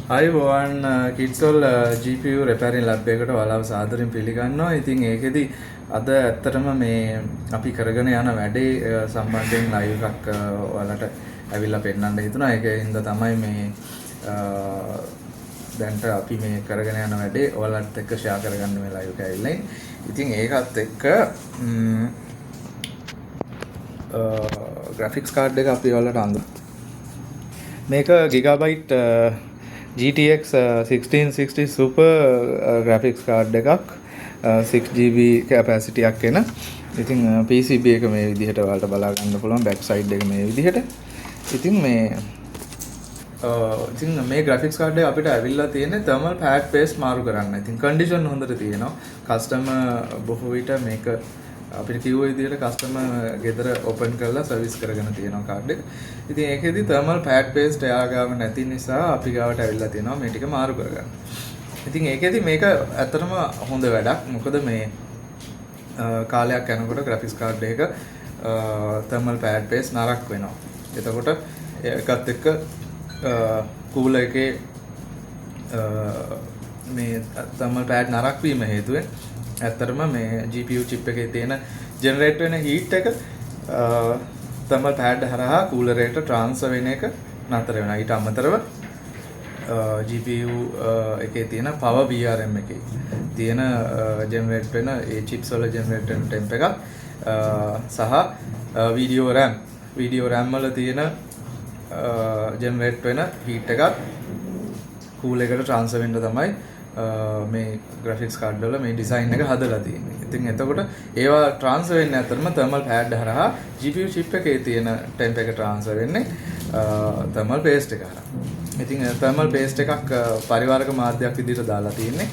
අයිබෝවන් කිට්සොල් GPU රෙපැරින් lab එකට ඔයාලව සාදරයෙන් පිළිගන්නවා. ඉතින් ඒකෙදි අද ඇත්තටම මේ අපි කරගෙන යන වැඩේ සම්බන්ධයෙන් ලයිව් එකක් ඔයාලට ඇවිල්ලා පෙන්නන්න හිතුණා. ඒකින්ද තමයි මේ දැන්ට අපි මේ කරගෙන යන වැඩේ ඔයාලත් එක්ක ෂෙයා කරගන්න මේ ලයිව් එක ඇවිල්ලා ඉන්නේ. ඉතින් ඒකත් එක්ක graphics card එක අපි ඔයාලට අඳිනවා. මේක gigabyte GTX 1660 super graphics card එකක් 6GB capacity එකක් එන. ඉතින් PCB එක මේ විදිහට ඔයාලට බලා ගන්න පුළුවන් back side එක මේ විදිහට. ඉතින් මේ graphics card එක අපිට ඇවිල්ලා තියෙන්නේ thermal pad paste මාරු කරන්න. ඉතින් condition හොඳට තියෙනවා. customer බොහෝ විට මේක අපිට කිව්ව විදිහට කස්ටමර් ගෙදර ඕපන් කරලා සර්විස් කරගෙන තියෙනවා කාඩ් එක. ඉතින් ඒකෙදි thermal pad paste එයා ගාව නැති නිසා අපි ගාවට ඇවිල්ලා තියෙනවා මේ ටික මාරු කරගන්න. ඉතින් ඒකෙදි මේක ඇත්තටම හොඳ වැඩක්. මොකද මේ කාලයක් යනකොට graphics card එක thermal pad paste නරක් වෙනවා. එතකොට ඒකත් එක්ක cooler එකේ මේ thermal pad නරක් වීම හේතුවෙන් ඇත්තටම මේ GPU chip එකේ තියෙන generate වෙන heat එක thermal pad හරහා cooler එකට transfer වෙන එක නතර වෙනවා. ඊට අමතරව GPU එකේ තියෙන power VRM එකේ තියෙන generate වෙන ඒ chips වල generate වෙන temp එකක් සහ video RAM වල තියෙන generate වෙන heat එකක් cooler එකට transfer වෙන්න තමයි මේ graphics card වල මේ design එක හදලා තියෙන්නේ. ඉතින් එතකොට ඒවා transfer වෙන්නේ අතරම thermal pad හරහා GPU chip එකේ තියෙන temp එක transfer වෙන්නේ thermal paste එක හරහා. ඉතින් thermal paste එකක් පරිවාරක මාධ්‍යයක් විදිහට දාලා තියෙන්නේ.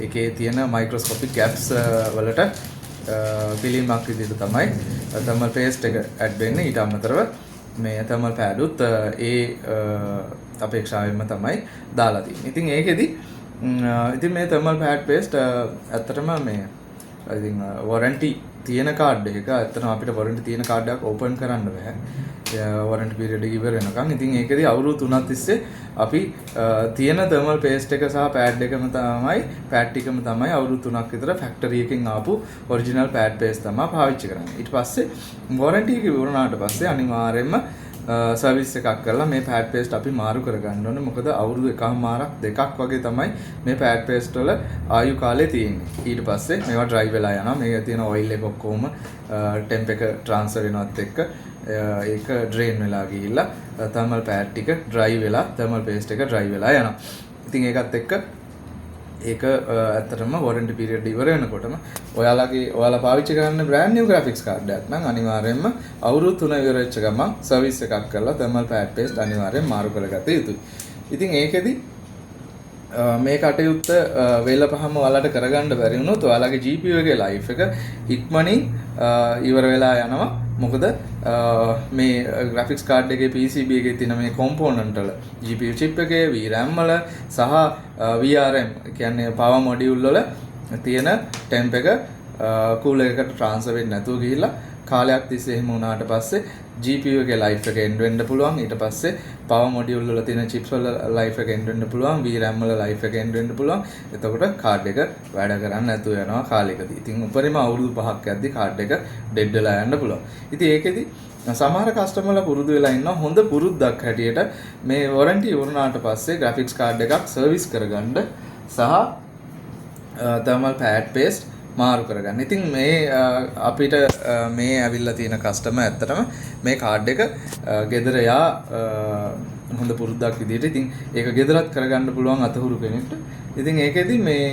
ඒකේ තියෙන microscopic gaps වලට පිළිමක් විදිහට තමයි thermal paste එක add වෙන්නේ. ඊට අමතරව මේ thermal pad උත් අපේක්ෂාවෙන්ම තමයි දාලා තියෙන්නේ. ඉතින් ඒකෙදි මේ thermal pad paste ඇත්තටම මේ ඉතින් warranty තියෙන කාඩ් එක. ඇත්තටම අපිට warranty තියෙන කාඩ් එකක් open කරන්න බෑ. warranty period එක ඉවර වෙනකන්. ඉතින් ඒකෙදි අවුරුදු 3ක් තිස්සේ අපි තියෙන thermal paste එක සහ pad ටිකම තමයි අවුරුදු 3ක් විතර factory එකෙන් ආපු original pad paste තමයි පාවිච්චි කරන්නේ. ඊට පස්සේ warranty එක ඉවරනාට පස්සේ අනිවාර්යයෙන්ම සර්විස් එකක් කරලා මේ pad paste අපි මාරු කරගන්න ඕනේ. මොකද අවුරුදු එකමාරක් දෙකක් වගේ තමයි මේ pad paste වල ආයු කාලය තියෙන්නේ. ඊට පස්සේ මේවා dry වෙලා යනවා. මේකේ තියෙන oil එක ඔක්කොම temp එක transfer වෙනවත් එක්ක ඒක drain වෙලා ගිහිල්ලා thermal pad ටික dry වෙලා thermal paste එක dry වෙලා යනවා. ඉතින් ඒකත් එක්ක ඒක ඇත්තටම warranty period ඉවර වෙනකොටම ඔයාලා පාවිච්චි කරන්න brand new graphics card එකක් නම් අනිවාර්යයෙන්ම අවුරුදු 3 ඉවර වෙච්ච ගමන් service එකක් කරලා thermal pad paste අනිවාර්යෙන් මාරු කරගත යුතුයි. ඉතින් ඒකෙදි මේ කටයුත්ත වෙලපහම ඔයාලට කරගන්න බැරි වුණොත් ඔයාලගේ GPU එකේ life එක ඉක්මනින් ඉවර වෙලා යනවා. මොකද මේ graphics card එකේ PCB එකේ තියෙන මේ component වල GPU chip එකේ VRAM වල සහ VRM කියන්නේ power module වල තියෙන temp එක cooler එකට transfer වෙන්නේ නැතුව ගිහිල්ලා කාලයක් තිස්සේ එහෙම වුණාට පස්සේ GPU එකේ life එක end වෙන්න පුළුවන්. ඊට පස්සේ power module වල තියෙන chips වල life එක end වෙන්න පුළුවන්. VRAM වල life එක end වෙන්න පුළුවන්. එතකොට card එක වැඩ කරන්නේ නැතුව යනවා කාලෙකදී. ඉතින් උපරිම අවුරුදු 5ක් යද්දි card එක dead වෙලා යන්න පුළුවන්. ඉතින් ඒකෙදි සමහර කස්ටමර්ලා පුරුදු වෙලා ඉන්නවා හොඳ පුරුද්දක් හැටියට මේ warranty ඉවරනාට පස්සේ graphics card එකක් service කරගන්න සහ thermal pad paste මාරු කරගන්න. ඉතින් මේ අපිට මේ ඇවිල්ලා තියෙන කස්ටමර් ඇත්තටම මේ කාඩ් එක ගෙදර හොඳ පුරුද්දක් විදිහට ඉතින් ඒක ගෙදරත් කරගන්න පුළුවන් අතහුරු කෙනෙක්ට. ඉතින් ඒකෙදි මේ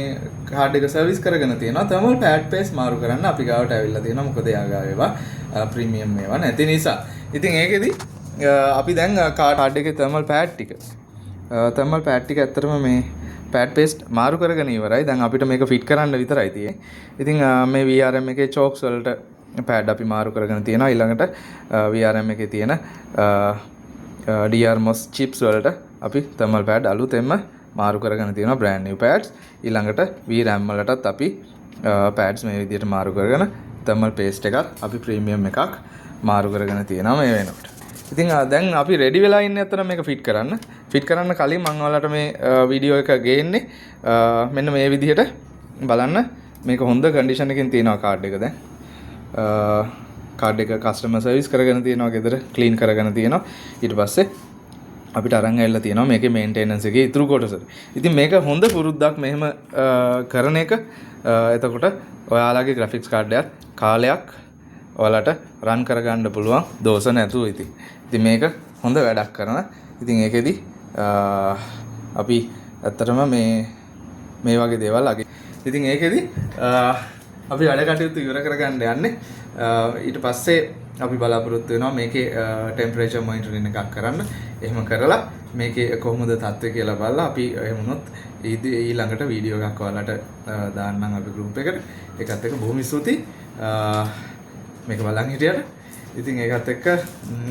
කාඩ් එක සර්විස් කරගෙන තියෙනවා. thermal pad paste මාරු කරන්න අපි ගාවට ඇවිල්ලා තියෙනවා. මොකද එයා ගාව ඒවා ප්‍රීමියම් ඒවා නැති නිසා. ඉතින් ඒකෙදි අපි දැන් කාඩ් එකේ thermal pad ටික ඇත්තටම මේ pad paste මාරු කරගෙන ඉවරයි. දැන් අපිට මේක fit කරන්න විතරයි තියෙන්නේ. ඉතින් මේ VRM එකේ chokes වලට pad අපි මාරු කරගෙන තියෙනවා. ඊළඟට VRM එකේ තියෙන DRMOS chips වලට අපි thermal pad අලුතෙන්ම මාරු කරගෙන තියෙනවා brand new pads. ඊළඟට VRAM වලටත් අපි pads මේ විදිහට මාරු කරගෙන thermal paste එකක් අපි premium එකක් මාරු කරගෙන තියෙනවා මේ වෙනකොට. ඉතින් දැන් අපි රෙඩි වෙලා ඉන්නේ අතන මේක ෆිට කරන්න. ෆිට කරන්න කලින් මම ඔයාලට මේ වීඩියෝ එක ගේන්නේ මෙන්න මේ විදිහට බලන්න මේක හොඳ කන්ඩිෂන් එකකින් තියෙනවා කාඩ් එක දැන් කාඩ් එක කස්ටමර් සර්විස් කරගෙන තියෙනවා ගෙදර ක්ලීන් කරගෙන තියෙනවා ඊට පස්සේ අපිට අරන් ඇවිල්ලා තියෙනවා මේකේ මේන්ටෙනන්ස් එකේ ඉතුරු කොටස. ඉතින් මේක හොඳ පුරුද්දක් මෙහෙම කරන එක. එතකොට ඔයාලගේ ග්‍රැෆික්ස් කාඩ් එකත් කාලයක් ඔයාලට රන් කරගන්න පුළුවන් දෝෂ නැතුව ඉතින්. ඉතින් මේක හොඳ වැඩක් කරන. ඉතින් ඒකෙදි අපි ඇත්තටම මේ වගේ දේවල් අගේ. ඉතින් ඒකෙදි අපි වැඩ කටයුතු ඉවර කරගන්න යන්නේ. ඊට පස්සේ අපි බලාපොරොත්තු වෙනවා මේකේ ටෙම්පරේචර් මොනිටරින් එකක් කරන්න. එහෙම කරලා මේකේ කොහොමද තත්ත්වය කියලා බලලා අපි එහෙම වුණොත් ඊළඟට වීඩියෝ එකක් ඔයාලට දාන්නම් අපි ගෲප් එකට. ඒකත් එක්ක බොහොම ස්තුතියි. මේක බලන් හිටියට. ඉතින් ඒකත් එක්ක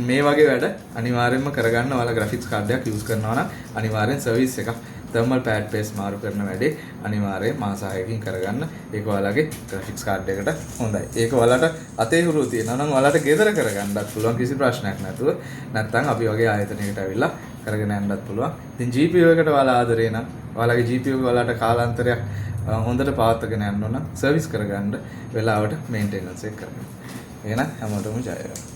මේ වගේ වැඩ අනිවාර්යයෙන්ම කරගන්න ඔයාලා ග්‍රැෆික්ස් කාඩ් එකක් යූස් කරනවා නම් අනිවාර්යෙන් සර්විස් එකක් thermal pad paste මාරු කරන වැඩේ අනිවාර්යයෙන් මාස 6කින් කරගන්න. ඒක ඔයාලගේ ග්‍රැෆික්ස් කාඩ් එකට හොඳයි. ඒක ඔයාලට අතේ හුරුව තියෙනවා නම් ඔයාලට ගෙදර කරගන්නත් පුළුවන් කිසි ප්‍රශ්නයක් නැතුව. නැත්නම් අපි වගේ ආයතනයකට ඇවිල්ලා කරගෙන යන්නත් පුළුවන්. ඉතින් GPU එකට ඔයාලා ආදරේ නම් ඔයාලගේ GPU එක ඔයාලට කාලාන්තරයක් හොඳට පවත්වාගෙන යන්න ඕන නම් සර්විස් කරගන්න වෙලාවට මේන්ටෙනන්ස් එක කරගන්න. එහෙනම් හැමෝටම ජය වේවා.